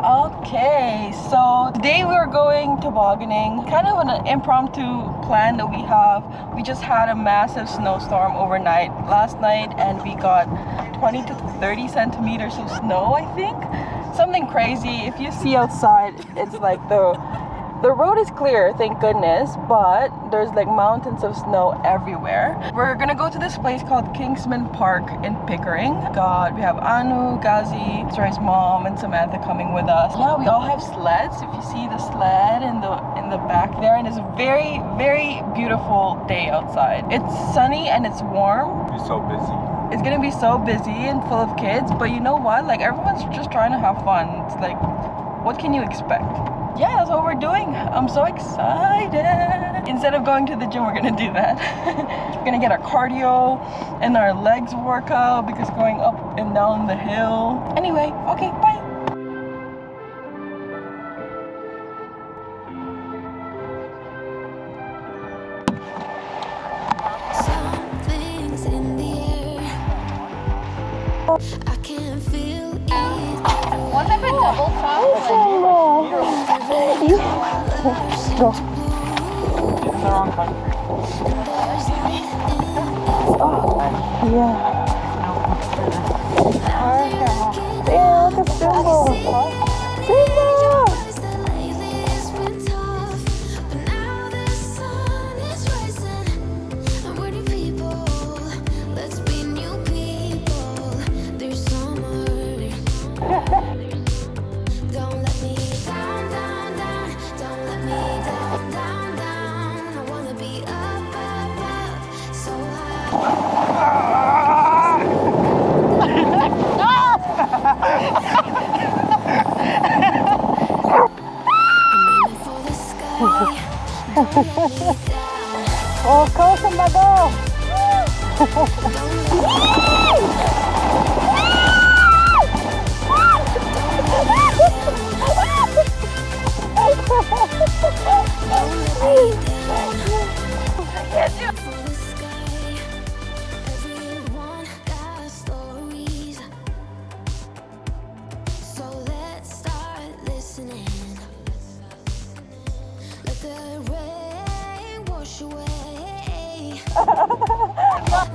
Okay, so today we are going tobogganing. Kind of an impromptu plan that we have. We just had a massive snowstorm overnight last night and we got 20 to 30 centimeters of snow, I think. Something crazy. If you see outside, it's like the road is clear, thank goodness, but there's like mountains of snow everywhere. We're gonna go to this place called Kingsman Park in Pickering. God, we have Anu, Gazi, Suroy's mom, and Samantha coming with us. Yeah, we all have sleds. If you see the sled in the back there, and it's a very, very beautiful day outside. It's sunny and it's warm. It's so busy. It's gonna be so busy and full of kids, but you know what? Like everyone's just trying to have fun. It's like, what can you expect? Yeah, that's what we're doing. I'm so excited. Instead of going to the gym, we're gonna do that. We're gonna get our cardio and our legs workout because going up and down the hill. Anyway, okay, bye. Something's in the air. I can't feel it. What if a double chocolate? Go. The wrong time. Yeah. Yeah, look at Simba. Simba! Oh, go Simba, go!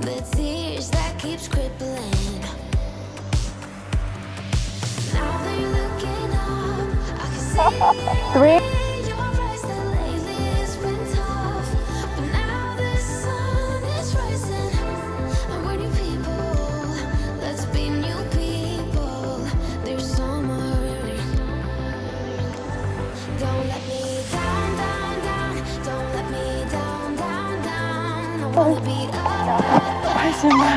The tears that keeps crippling. Now that you're looking up, I can see 3. your eyes that lately it's been tough. But now the sun is rising. And we're new people. Let's be new people. There's summer. Don't let me down, down, down. Don't let me down, down, down. I wanna be up. Hi, Simba.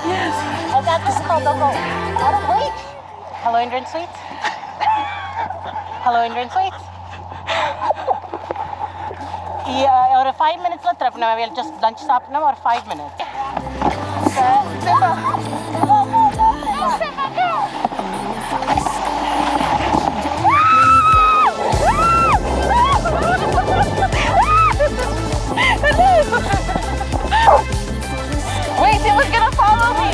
Yes. I got this called go. Wait. Hello, Indian Sweets. Hello, Indian Sweets. Yeah, or 5 minutes left. Now we'll just lunch stop now or 5 minutes. Simba. Go, go, go, go, Simba, go. Wait, he was gonna follow me.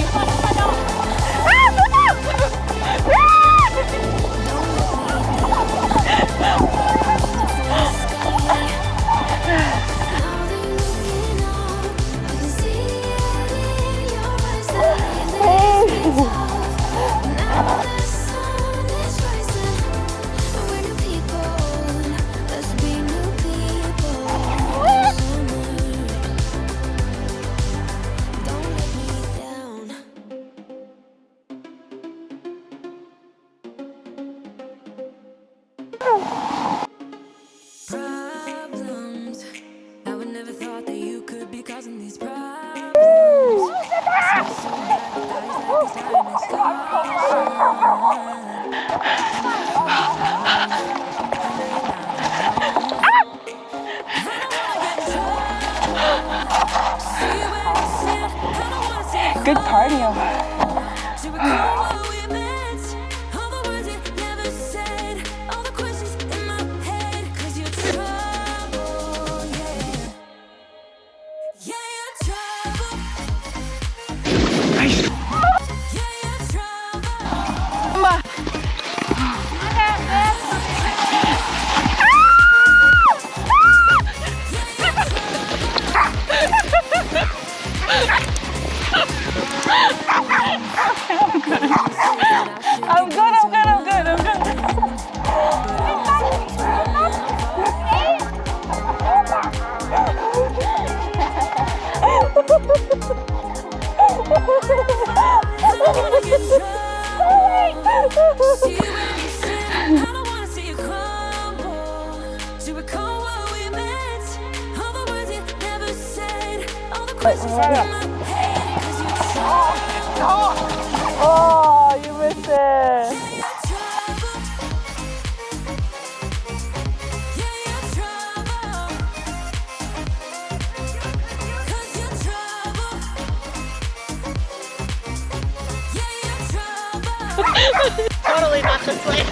Problems. I would never thought that you could be causing these problems. Good cardio. See where you stand. I don't wanna see you crumble. Do you recall what we meant? All the words you never said. All the questions in my head. 'Cause you trouble. Oh, you missed it. Yeah, you're trouble. Yeah, you're trouble. 'Cause you're trouble. Yeah, you're trouble. Totally not this way.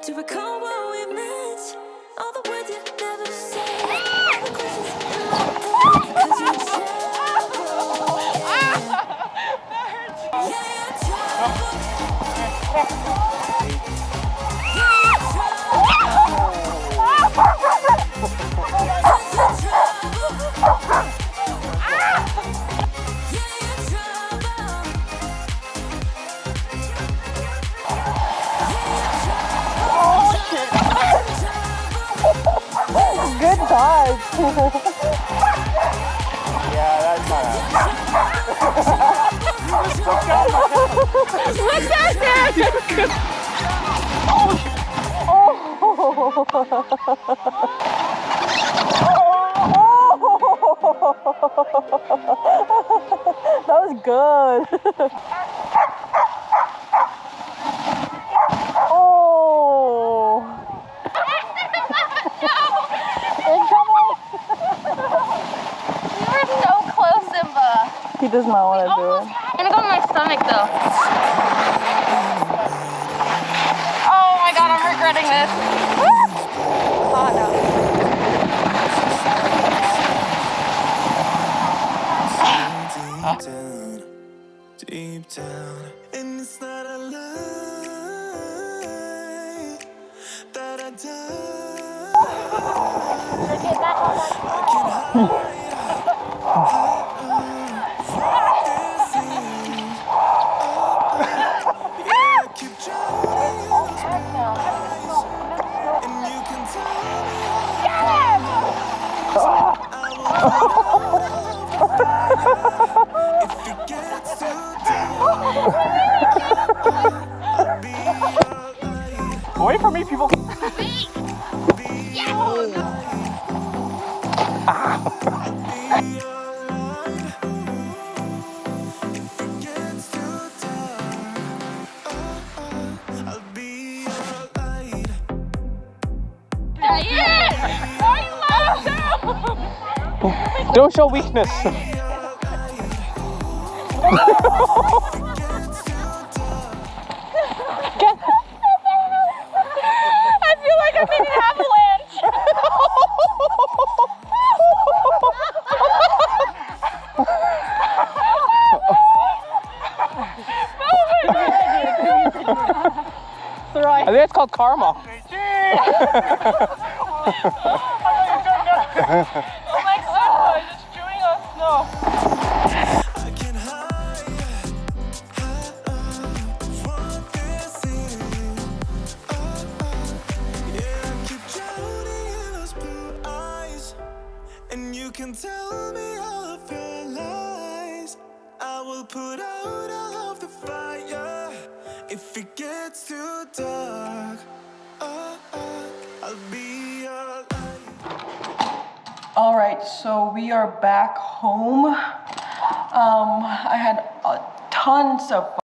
To recall what we meant, all the words you never said, all the questions in my head, 'cause you're trouble. Yeah, you're trouble. Yeah, you're trouble. 'Cause you're trouble. Yeah, you're trouble. Good dodge. Yeah, that's not What's that? That was good. Oh. In trouble? We were so close, Simba. He does not want to do it. I'm gonna go to my stomach though. Oh my god, I'm regretting this. Oh no. Deep down, and it's not a lie that I die. Keep trying, and you can tell me if it gets too dark, Away from me, people. I'll be alright. Dianne! Why are you laughing? Don't show weakness. I feel like I'm in an avalanche. Suroy. I think it's called karma. Oh my god, just chewing on snow. I can hide what this is. Yeah, keep drowning in those blue eyes, and you can tell me all of your lies. I will put out all of the fire if it gets too dark. I'll be alright. All right, so we are back home. I had tons of